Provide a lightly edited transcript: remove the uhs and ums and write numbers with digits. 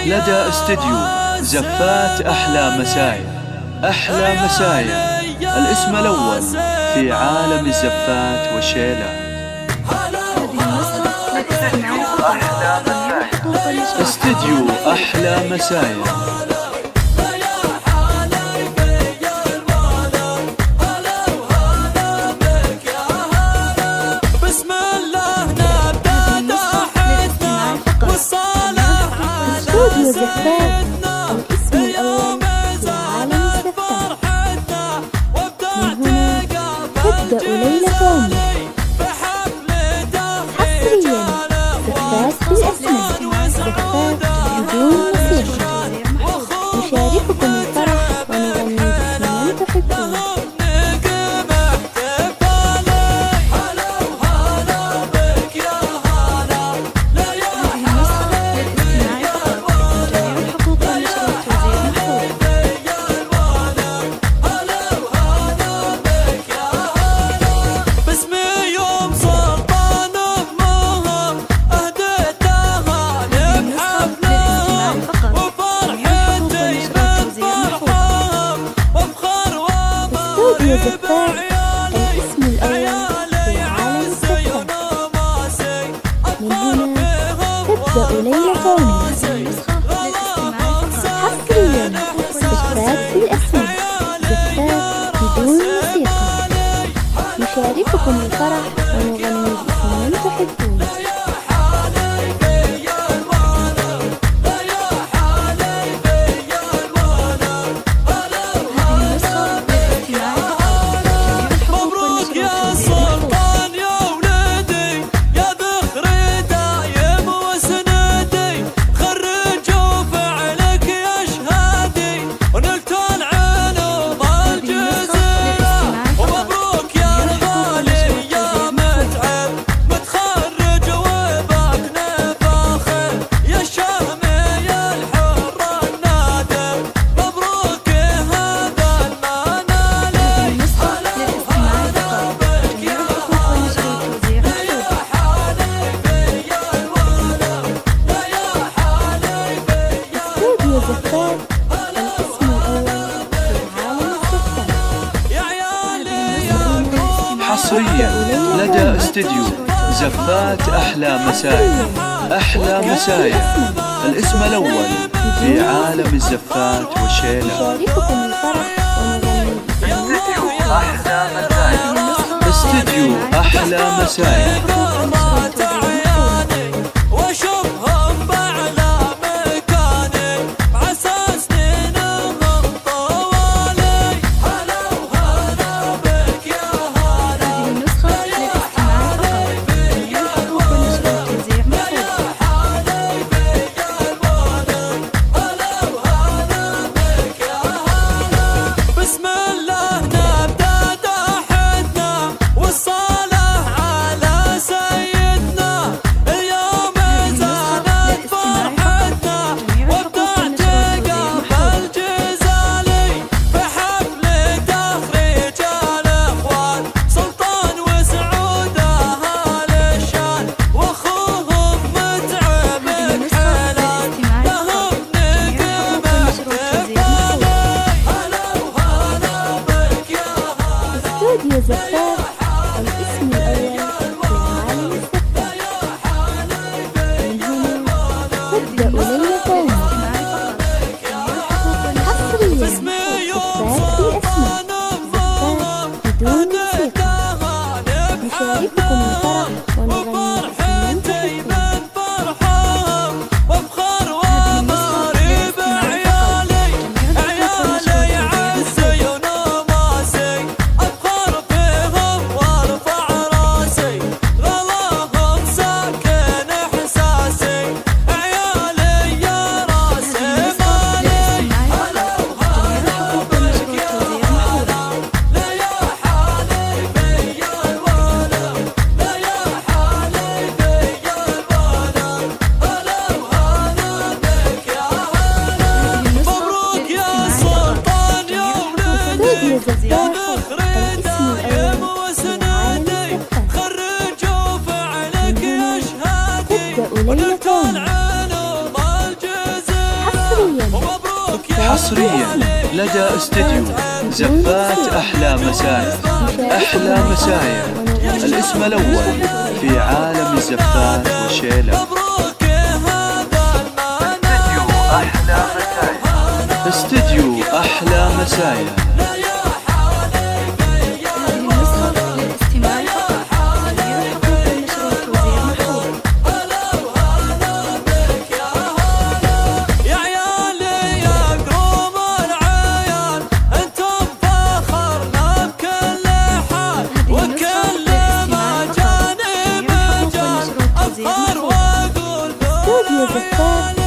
لدى استديو زفات أحلى مسايا. أحلى مسايا الاسم الأول في عالم الزفات والشيلات. استديو أحلى مسايا. استوديو زفات الاسم الأول في عالم الزفات. من هنا تبدأ ليلة عمرك. حصريا زفات بالأسماء، زفات بدون موسيقى. نشارككم الفرح ونغني باسم من تحبون. زفات الاسم الأول في عالم الزفات. من هنا تبدأ ليلة عمرك. حصريا زفات بالأسماء، زفات بدون موسيقى. نشارككم الفرح ونغني باسم من تحبون. زفات الاسم الأول في عالم الزفات. حصريا لدى استديو زفات أحلى مسايا. أحلى مسايا الاسم الأول في عالم الزفات والشيلات. نشارككم الفرح ونغني استديو أحلى مسايا. استديو أحلى مسايا. استوديو زفات الاسم الأول في عالم الزفات. من هنا تبدأ ليلة عمرك. حصريا زفات بالأسماء، زفات بدون موسيقى. نشارككم الفرح ونغني باسم من تحبون. ليلة حصريا لدى استديو زفات أحلى مسايا. أحلى مسايا الاسم الأول في عالم الزفات وشيلة. استديو أحلى مسايا. استوديو زفات